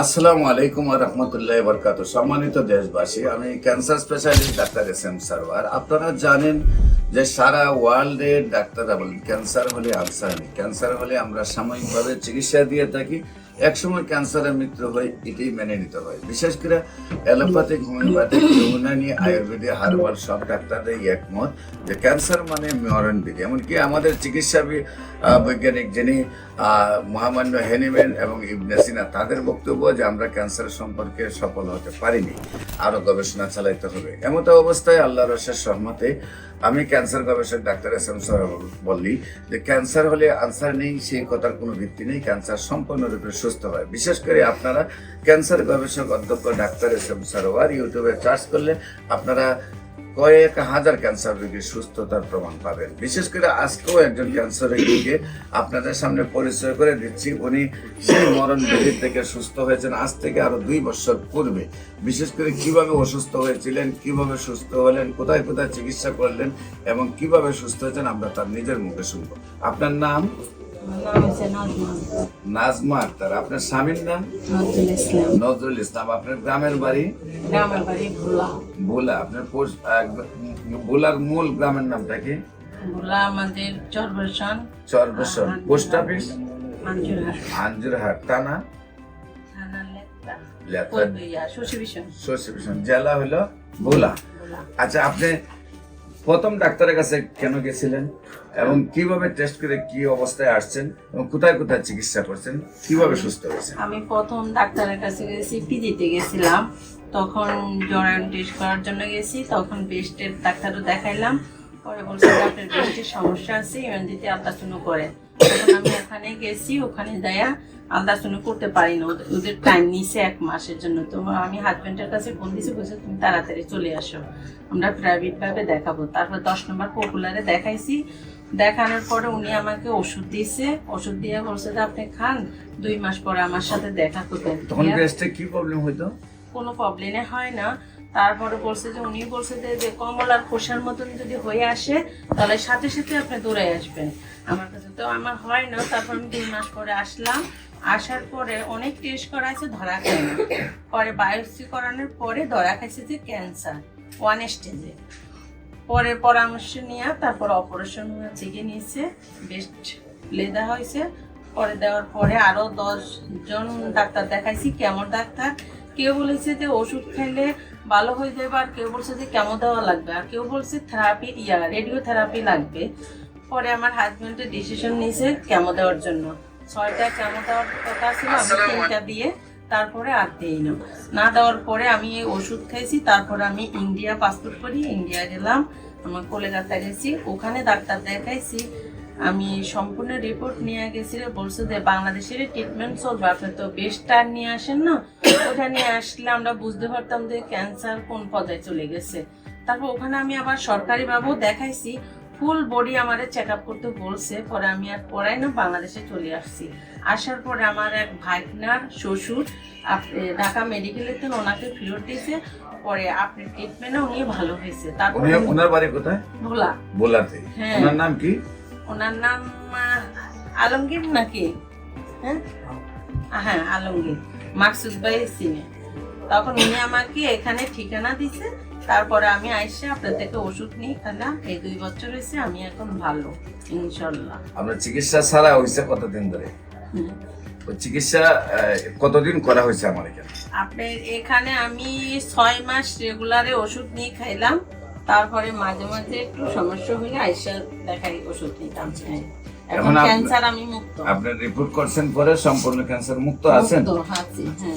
আসসালামু আলাইকুম ওয়া রাহমাতুল্লাহি ওয়া বারাকাতুহু। সম্মানিত দেশবাসী, আমি cancer specialist doctor SM. Sarwar. আপনারা জানেন যে সারা ওয়ার্ল্ডে ডাক্তাররা বলেন ক্যান্সার হলে আনসার নেই। ক্যান্সার হলে আমরা সাময়িকভাবে চিকিৎসা দিয়ে থাকি, একসময় ক্যান্সারের মৃত্যু হয়, এটাই মেনে নিতে হয়। বিশেষ করে allopathic, homeopathic, Unani, Ayurvedic, herbal সব ডাক্তাররাই একমত যে ক্যান্সার মানে মরণবিধি। এমনকি আমাদের চিকিৎসা বৈজ্ঞানিক যিনি মহামান্য হেনিম্যান এবং ইবনে সিনা, তাদের বক্তব্য যে আমরা ক্যান্সার সম্পর্কে সফল হতে পারিনি, আরো গবেষণা চালাইতে হবে। এমত অবস্থায় আল্লাহর অশেষ রহমতে আমি ক্যান্সার গবেষক ডাক্তার এস.এম. সারওয়ার বললি যে ক্যান্সার হলে আনসার নেই, সেই কথার কোনো ভিত্তি নেই। ক্যান্সার সম্পূর্ণরূপে সুস্থ হয়। বিশেষ করে আপনারা ক্যান্সার গবেষক অধ্যক্ষ ডাক্তার এস.এম. সারওয়ার ইউটিউবে সার্চ করলে আপনারা কয়েক হাজার ক্যান্সার রোগীর সুস্থতার প্রমাণ পাবেন। বিশেষ করে আজকেও একজন ক্যান্সার রোগীকে আপনাদের সামনে পরিচয় করে দিচ্ছি। উনি সেই মরণ ব্যাধি থেকে সুস্থ হয়েছেন আজ থেকে আরো 2 বছর পূর্বে। বিশেষ করে কিভাবে অসুস্থ হয়েছিলেন, কিভাবে সুস্থ হলেন, কোথায় কোথায় চিকিৎসা করলেন এবং কিভাবে সুস্থ হয়েছেন আমরা তার নিজের মুখে শুনবো। আপনার নাম? নাজমা আক্তার। আপনার স্বামীর নাম? নজরুল ইসলাম। আপনার গ্রামের বাড়ি? ভোলা। আপনার ভোলার মূল গ্রামের নামটা কি? চরবেশন। Post office? আঞ্জুরহাট। থানা? শশীভূষণ। জেলা হলো ভোলা। আচ্ছা, আপনি প্রথম ডাক্তারের কাছে কেন গেছিলেন এবং কিভাবে টেস্ট করে কি অবস্থায় আসছেন এবং কোথায় কোথায় চিকিৎসা করছেন, কিভাবে সুস্থ হয়েছেন? আমি প্রথম ডাক্তারের কাছে গেছি, পিজিতে গেছিলাম। তখন জরায়ু টেস্ট করার জন্য গেছি। তখন ব্রেস্টের ডাক্তারও দেখাইলাম। পরে বলছে যে আপনার ব্রেস্টের সমস্যা আছে, ইউএনজিতে আলট্রাসাউন্ড করে। তখন আমি ওখানে গেছি, ওখানে যাইয়া আলট্রাসাউন্ড করতে পারি না, ওদের টাইম নিয়েছে 1 মাসের জন্য। তো আমি হাজবেন্ডের কাছে ফোন দিয়েছি, বলছে তুমি তাড়াতাড়ি চলে আসো, আমরা প্রাইভেট ভাবে দেখাবো। তারপর 10 নম্বর পপুলারে দেখাইছি। দেখানোর পরে উনি আমাকে ওষুধ দিয়েছে, ওষুধ দিয়ে বলছে যে আপনি খান, 2 মাস পরে আমার সাথে দেখা করবেন। তখন ব্রেস্টে কি প্রবলেম হইতো? কোনো প্রবলেমে হয় না। তারপরে বলছে যে উনি বলছে যে কমলার খোসার মতন যদি হয়ে আসে তাহলে সাথে সাথে আপনি দৌড়ে আসবেন আমার কাছে। তো আমার হয় না। তারপর আমি 2 মাস পরে আসলাম। আসার পরে অনেক টেস্ট করাইছে, ধরা খায় না। পরে বায়োপসি করানোর পরে ধরা খাইছে যে ক্যান্সার 1 স্টেজে। পরে পরামর্শ নিয়ে তারপর অপারেশন চিকে নিয়েছে, বেস্ট লেদা হয়েছে। পরে দেওয়ার পরে আরো 10 জন ডাক্তার দেখাইছি, কেমো ডাক্তার। কেউ বলেছে যে ওষুধ খাইলে ভালো হয়ে যাবে, আর কেউ বলছে যে কেমো দেওয়া লাগবে, আর কেউ বলছে থেরাপি রেডিওথেরাপি লাগবে। পরে আমার হাজবেন্ডের ডিসিশন নিয়েছে কেমো দেওয়ার জন্য। 6টা কেমো দেওয়ার কথা ছিল, আমি 3টা দিয়ে তারপরে আর দিই না দেওয়ার পরে আমি এই ওষুধ খাইছি। তারপরে আমি ইন্ডিয়া পাসপোর্ট করি, ইন্ডিয়া গেলাম, আমার কলকাতা গেছি, ওখানে ডাক্তার দেখাইছি। আমি সম্পূর্ণ রিপোর্ট নিয়ে গেছি। বলছে যে বাংলাদেশের ট্রিটমেন্ট চলবে, আপনি তো বেস্টটা নিয়ে আসেন না। ওটা নিয়ে আসলে আমরা বুঝতে পারতাম যে ক্যান্সার কোন পর্যায়ে চলে গেছে। তারপর ওখানে আমি আবার সরকারিভাবেও দেখাইছি, ফুল বডি আমারে চেক আপ করতে বলছে। পরে আমি আর পড়াই না, বাংলাদেশে চলে আসছি। আসার পরে আমার এক ভাইনার শ্বশুর ঢাকা মেডিকেলে থেকে ওনাকে ফেরত দিয়েছে। পরে আপনার ট্রিটমেন্টে উনি ভালো হয়েছে। তারপরে ওনার বাড়ি কোথায়? ভোলা। ভোলাতে। হ্যাঁ। ওনার নাম কি? ওনার নাম আলমগীর নাকি? হ্যাঁ আলমগীর, মাকসুদ ভাই চিনে। তখন উনি আমাকে এখানে ঠিকানা দিছে। তারপরে আমি আইসা আপনার থেকে ওষুধ নিয়ে খেলাম। এই 2 বছর হয়েছে, আমি এখন ভালো ইনশাল্লাহ। আপনার চিকিৎসা ছাড়া হয়েছে কতদিন ধরে? ওই চিকিৎসা কতদিন করা হয়েছে আমার এখানে? আপনার এখানে আমি 6 মাস রেগুলারে ওষুধ নিয়ে খাইলাম। তারপরে মাঝে মাঝে একটু সমস্যা হলে আইসা দেখাই ওষুধ নিতাম। এখন ক্যান্সার আমি মুক্ত। আপনার রিপোর্ট করছেন পরে সম্পূর্ণ ক্যান্সার মুক্ত আছেন? হ্যাঁ।